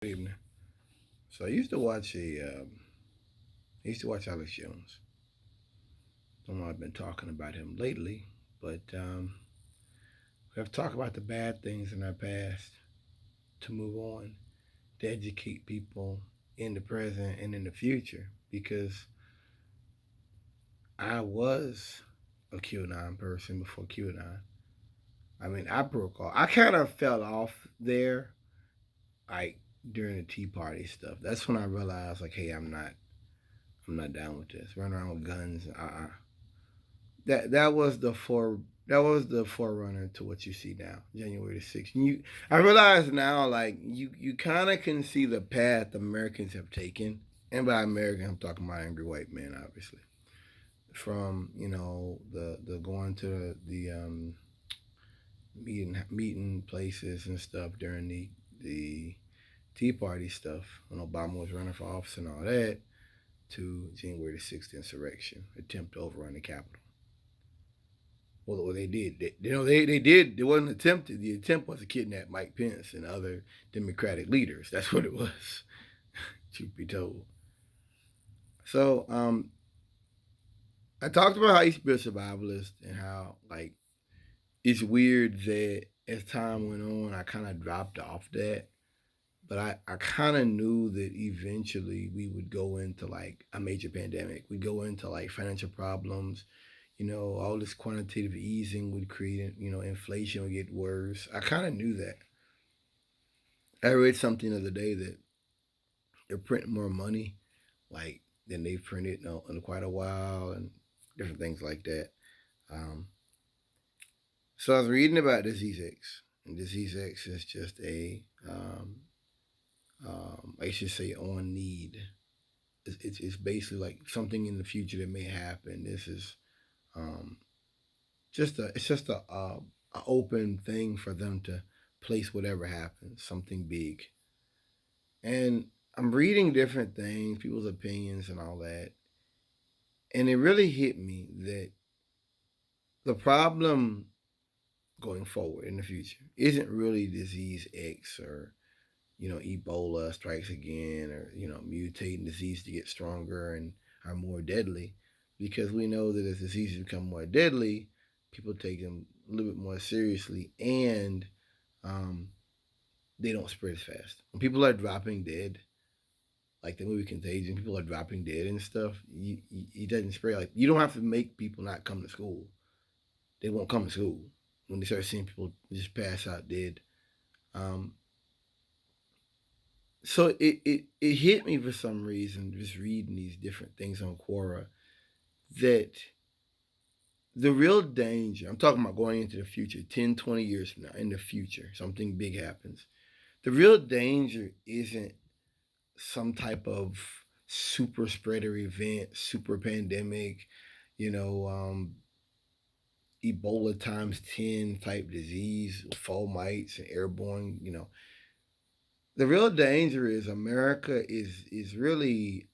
Good evening. So I used to watch Alex Jones. I've been talking about him lately, but we have to talk about the bad things in our past to move on, to educate people in the present and in the future. Because I was a QAnon person before QAnon. I mean, I broke off. I kind of fell off there, like during the Tea Party stuff. That's when I realized, like, hey, I'm not down with this. Running around with guns. That was the forerunner to what you see now, January the 6th. I realize now, like you kind of can see the path Americans have taken, and by American, I'm talking about angry white men, obviously. From the going to the meeting places and stuff during the Tea Party stuff when Obama was running for office and all that, to January the 6th insurrection attempt to overrun the Capitol. Well, they did. They did. It wasn't attempted. The attempt was to kidnap Mike Pence and other Democratic leaders. That's what it was, truth be told. So, I talked about how he's been a survivalist and how, like, it's weird that as time went on, I kind of dropped off that. But I kind of knew that eventually we would go into like a major pandemic. We'd go into like financial problems. All this quantitative easing would create, inflation would get worse. I kind of knew that. I read something the other day that they're printing more money, like than they've printed in quite a while, and different things like that. Um, so I was reading about Disease X, and Disease X is just I should say, on need. It's basically like something in the future that may happen. This is um, just a open thing for them to place whatever happens, something big. And I'm reading different things, people's opinions and all that. And it really hit me that the problem going forward in the future isn't really disease X or, Ebola strikes again or, mutating disease to get stronger and are more deadly. Because we know that as diseases become more deadly, people take them a little bit more seriously and um, they don't spread as fast. When people are dropping dead, like the movie Contagion, people are dropping dead and stuff. It doesn't spread. Like you don't have to make people not come to school. They won't come to school when they start seeing people just pass out dead. Um, so it hit me for some reason just reading these different things on Quora that the real danger. I'm talking about going into the future, 10, 20 years from now, in the future, something big happens. The real danger isn't some type of super spreader event, super pandemic, you know, um, Ebola times 10 type disease, fomites and airborne, The real danger is America is really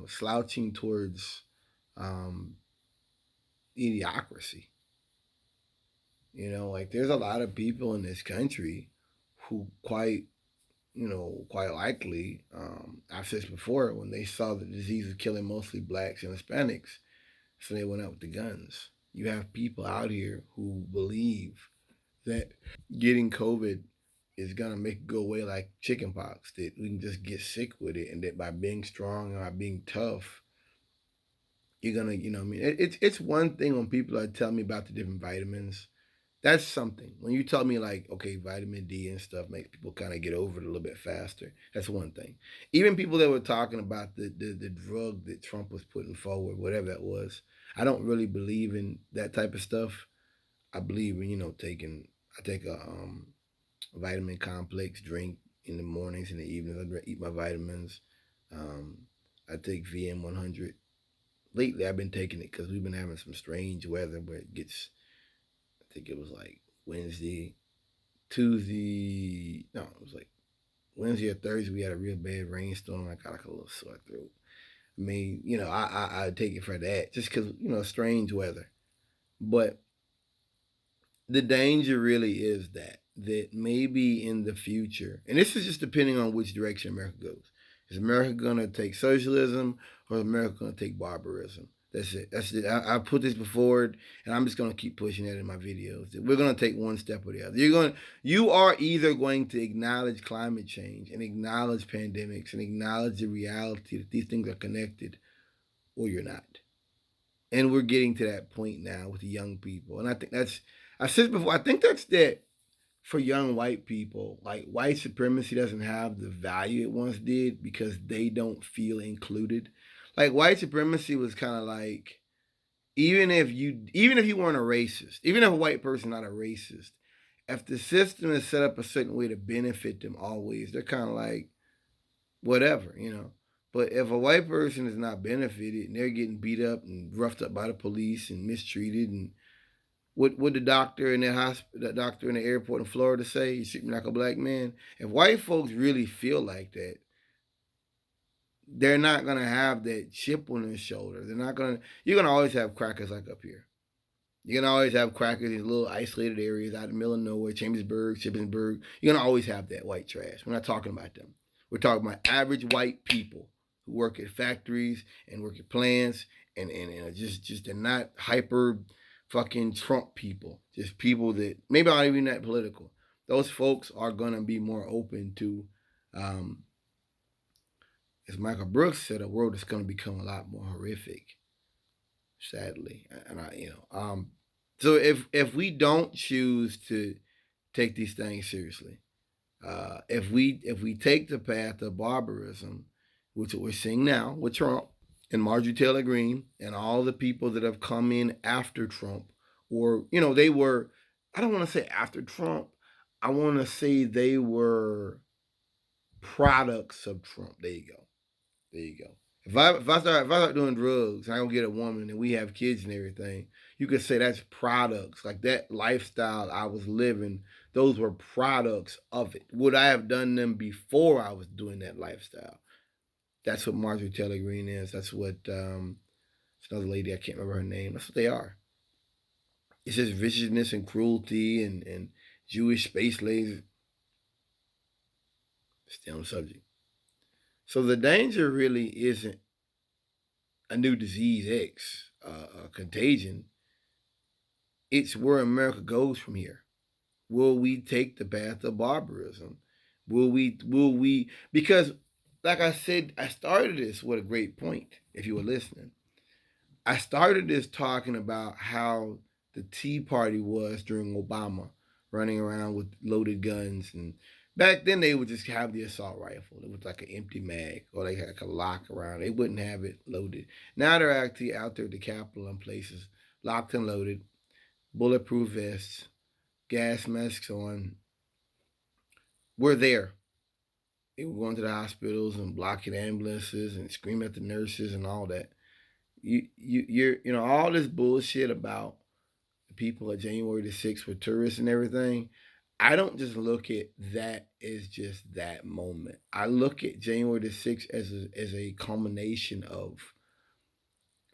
slouching towards um, idiocracy. Like there's a lot of people in this country who quite likely, I've said this before, when they saw the disease was killing mostly blacks and Hispanics, so they went out with the guns. You have people out here who believe that getting COVID is gonna make it go away like chickenpox, that we can just get sick with it, and that by being strong and by being tough, you're gonna, I mean, it's one thing when people are telling me about the different vitamins. That's something. When you tell me like, okay, vitamin D and stuff makes people kind of get over it a little bit faster. That's one thing. Even people that were talking about the drug that Trump was putting forward, whatever that was, I don't really believe in that type of stuff. I believe in taking. I take a vitamin complex drink in the mornings and the evenings. I eat my vitamins. Um, I take VM 100. Lately, I've been taking it because we've been having some strange weather where it gets. I think it was like Wednesday, Tuesday. No, it was like Wednesday or Thursday. We had a real bad rainstorm. I got like a little sore throat. I mean, I take it for that just because strange weather. But the danger really is that that maybe in the future, and this is just depending on which direction America goes. Is America going to take socialism, or is America going to take barbarism? That's it. That's it. I put this before, and I'm just going to keep pushing that in my videos. We're going to take one step or the other. You are either going to acknowledge climate change and acknowledge pandemics and acknowledge the reality that these things are connected, or you're not. And we're getting to that point now with the young people, and I think that's. I said before. I think that's that for young white people, like white supremacy doesn't have the value it once did because they don't feel included. Like white supremacy was kind of like even if you weren't a racist, even if a white person not a racist, if the system is set up a certain way to benefit them always, they're kind of like whatever. But if a white person is not benefited and they're getting beat up and roughed up by the police and mistreated and what the doctor in the doctor in the airport in Florida say? You treat me like a black man. If white folks really feel like that, they're not gonna have that chip on their shoulder. They're not gonna. You're gonna always have crackers like up here. You're gonna always have crackers in little isolated areas out in the middle of nowhere, Chambersburg, Shippensburg. You're gonna always have that white trash. We're not talking about them. We're talking about average white people who work at factories and work at plants and just they're not hyper fucking Trump people. Just people that maybe aren't even that political. Those folks are gonna be more open to, um, as Michael Brooks said, a world that's gonna become a lot more horrific. Sadly, and so if we don't choose to take these things seriously, if we take the path of barbarism, which we're seeing now with Trump and Marjorie Taylor Greene and all the people that have come in after Trump, or they were, I don't want to say after Trump, I want to say they were products of Trump. There you go. There you go. If I start doing drugs and I don't get a woman and we have kids and everything, you could say that's products. Like that lifestyle I was living, those were products of it. Would I have done them before I was doing that lifestyle? That's what Marjorie Taylor Greene is. That's what it's another lady, I can't remember her name. That's what they are. It's just viciousness and cruelty and Jewish space lasers. Stay on the subject. So the danger really isn't a new disease X, contagion. It's where America goes from here. Will we take the path of barbarism? Will we because like I said, I started this with a great point, if you were listening. I started this talking about how the Tea Party was during Obama, running around with loaded guns. And back then they would just have the assault rifle. It was like an empty mag, or they had like a lock around. They wouldn't have it loaded. Now they're actually out there at the Capitol and places, locked and loaded, bulletproof vests, gas masks on. We're there. They were going to the hospitals and blocking ambulances and screaming at the nurses and all that. You're all this bullshit about the people at January the 6th were tourists and everything. I don't just look at that as just that moment. I look at January the 6th as a culmination of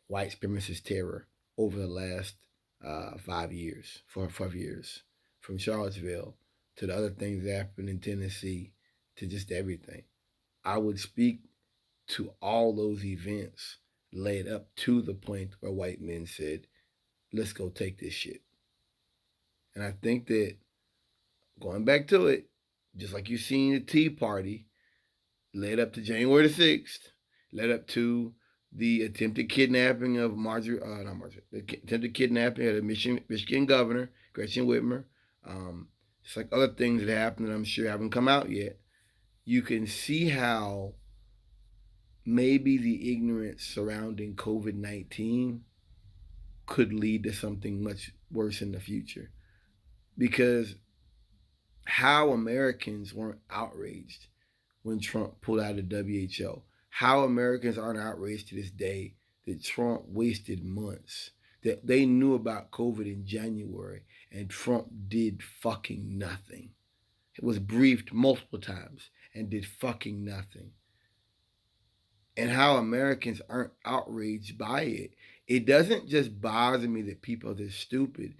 white supremacist terror over the last 5 years, 4 or 5 years, from Charlottesville to the other things that happened in Tennessee to just everything. I would speak to all those events led up to the point where white men said, let's go take this shit. And I think that going back to it, just like you seen the Tea Party led up to January the 6th, led up to the attempted kidnapping of the attempted kidnapping of the Michigan governor, Gretchen Whitmer. It's like other things that happened that I'm sure haven't come out yet. You can see how maybe the ignorance surrounding COVID-19 could lead to something much worse in the future. Because how Americans weren't outraged when Trump pulled out of the WHO, how Americans aren't outraged to this day that Trump wasted months, that they knew about COVID in January and Trump did fucking nothing. It was briefed multiple times and did fucking nothing. And how Americans aren't outraged by it. It doesn't just bother me that people are this stupid.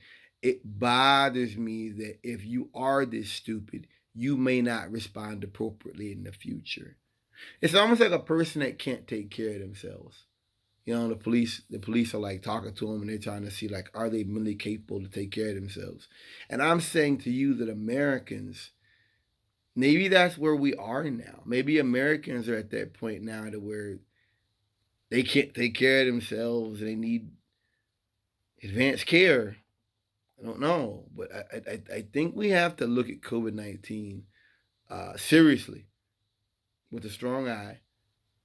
it bothers me that if you are this stupid, you may not respond appropriately in the future. It's almost like a person that can't take care of themselves. The police are like talking to them and they're trying to see like, are they mentally capable to take care of themselves? And I'm saying to you that Americans, maybe that's where we are now. Maybe Americans are at that point now to where they can't take care of themselves and they need advanced care. I don't know, but I think we have to look at COVID-19 seriously with a strong eye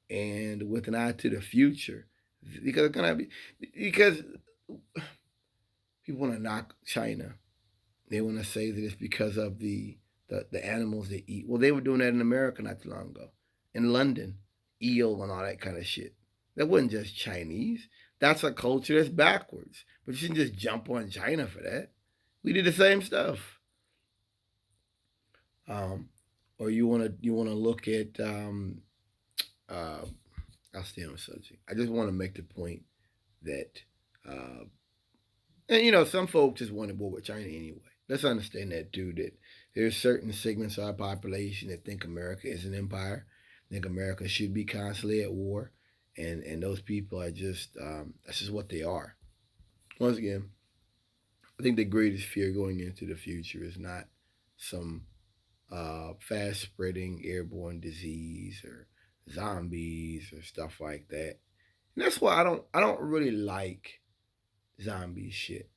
and with an eye to the future because it's gonna be because people want to knock China. They want to say that it's because of the animals they eat. Well, they were doing that in America not too long ago, in London, eel and all that kind of shit. That wasn't just Chinese. That's a culture that's backwards. But you shouldn't just jump on China for that. We did the same stuff. Um, or you wanna look at uh, I'll stay on the subject. I just want to make the point that uh, and some folks just want to war with China anyway. Let's understand that too. That there's certain segments of our population that think America is an empire, think America should be constantly at war, and those people are just that's just what they are. Once again, I think the greatest fear going into the future is not some fast spreading airborne disease or zombies or stuff like that. And that's why I don't really like zombie shit.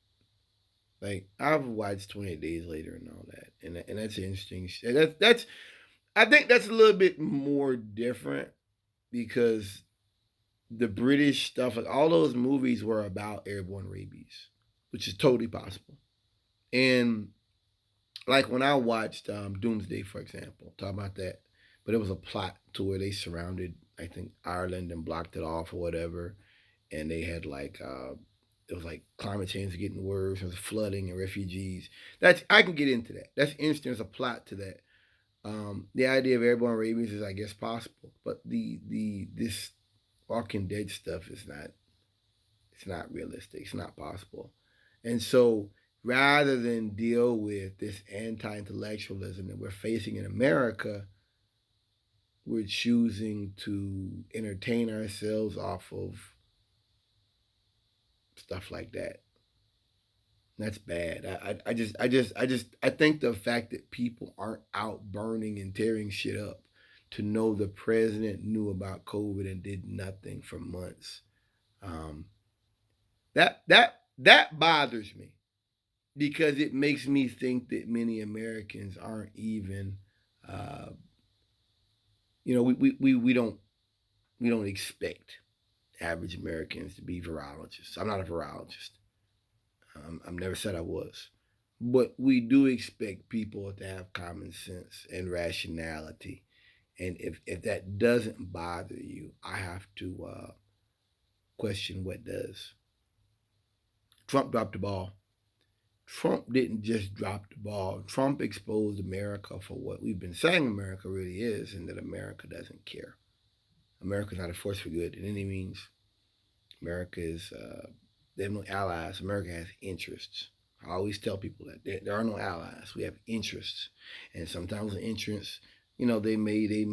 Like I've watched 28 Days Later and all that, and that's interesting. That's I think that's a little bit more different because the British stuff, like all those movies, were about airborne rabies, which is totally possible. And like when I watched Doomsday, for example, talk about that, but it was a plot to where they surrounded, I think, Ireland and blocked it off or whatever, and they had like it was like climate change is getting worse. There was flooding and refugees. That's I can get into that. That's interesting. There's a plot to that. The idea of airborne rabies is, I guess, possible, but the this Walking Dead stuff is not. It's not realistic. It's not possible. And so, rather than deal with this anti-intellectualism that we're facing in America, we're choosing to entertain ourselves off of stuff like that. That's bad. I think the fact that people aren't out burning and tearing shit up to know the president knew about COVID and did nothing for months. Um, that bothers me because it makes me think that many Americans aren't even, uh, we don't expect average Americans to be virologists. I'm not a virologist. I've never said I was. But we do expect people to have common sense and rationality. And if that doesn't bother you, I have to question what does. Trump dropped the ball. Trump didn't just drop the ball. Trump exposed America for what we've been saying America really is, and that America doesn't care. America's not a force for good in any means. America is, they have no allies. America has interests. I always tell people that there are no allies. We have interests, and sometimes the interests, they may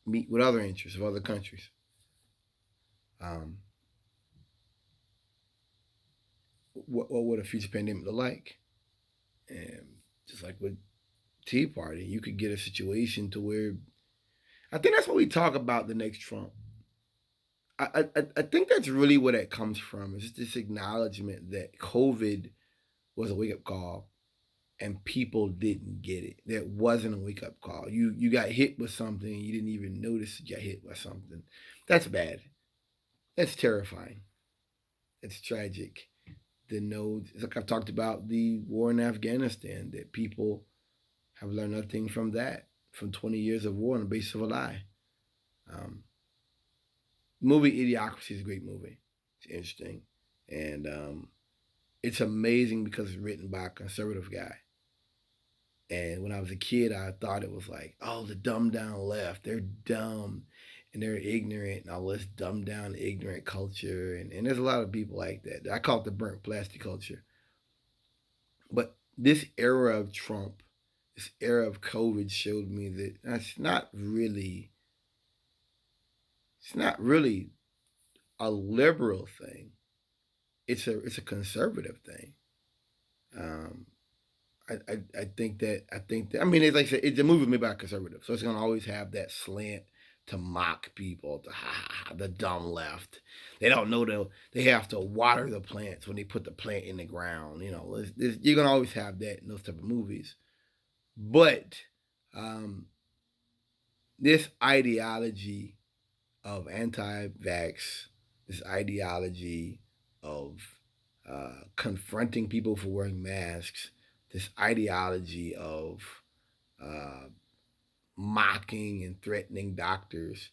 meet with other interests of other countries. Um, what would a future pandemic look like? And just like with Tea Party, you could get a situation to where I think that's what we talk about the next Trump. I think that's really where that comes from. It's just this acknowledgement that COVID was a wake up call and people didn't get it. That wasn't a wake up call. You got hit with something and you didn't even notice you got hit by something. That's bad. That's terrifying. It's tragic. To know, like I've talked about the war in Afghanistan, that people have learned nothing from that, from 20 years of war on the basis of a lie. Um, movie Idiocracy is a great movie. It's interesting. And it's amazing because it's written by a conservative guy. And when I was a kid, I thought it was like, oh, the dumbed down left. They're dumb and they're ignorant and all this dumbed down ignorant culture. And there's a lot of people like that. I call it the burnt plastic culture. But this era of Trump, this era of COVID showed me that it's not really a liberal thing. It's a conservative thing. Um, I think that I mean it's like I said, it's a movement made by conservatives, so it's gonna always have that slant to mock people, to the dumb left. They don't know they have to water the plants when they put the plant in the ground. You know, you're gonna always have that in those type of movies. But um, this ideology of anti-vax, this ideology of confronting people for wearing masks, this ideology of uh, mocking and threatening doctors.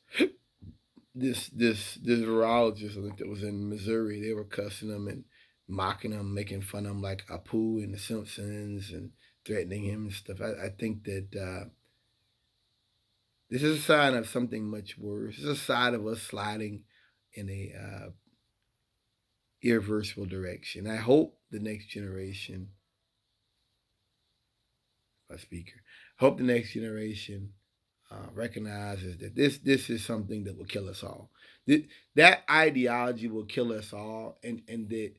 This virologist, I think that was in Missouri, they were cussing him and mocking him, making fun of him like Apu in The Simpsons and threatening him and stuff. I think that this is a sign of something much worse. It's a sign of us sliding in a irreversible direction. I hope the next generation, a speaker, hope the next generation recognizes that this is something that will kill us all. That ideology will kill us all, and that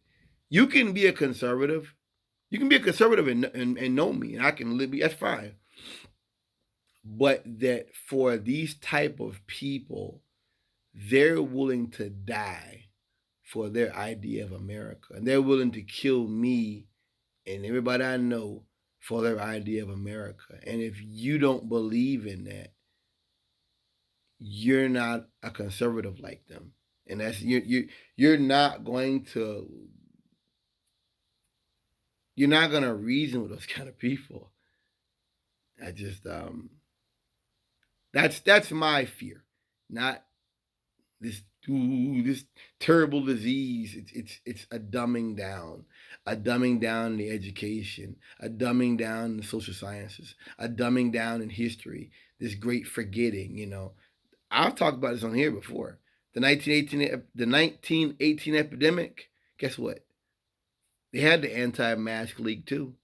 you can be a conservative. You can be a conservative and know me, and I can live. That's fine. But that for these type of people, they're willing to die for their idea of America, and they're willing to kill me and everybody I know for their idea of America. And if you don't believe in that, you're not a conservative like them, and that's you're not going to reason with those kind of people. I just that's my fear, not this this terrible disease. It's a dumbing down in the education, a dumbing down in the social sciences, a dumbing down in history. This great forgetting, I've talked about this on here before. The 1918 epidemic. Guess what? They had the anti-mask leak too.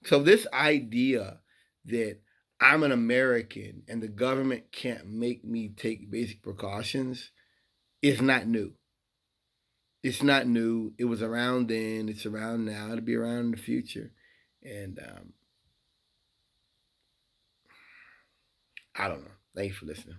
So this idea that I'm an American and the government can't make me take basic precautions is not new. It's not new. It was around then. It's around now. It'll be around in the future. And I don't know. Thanks for listening.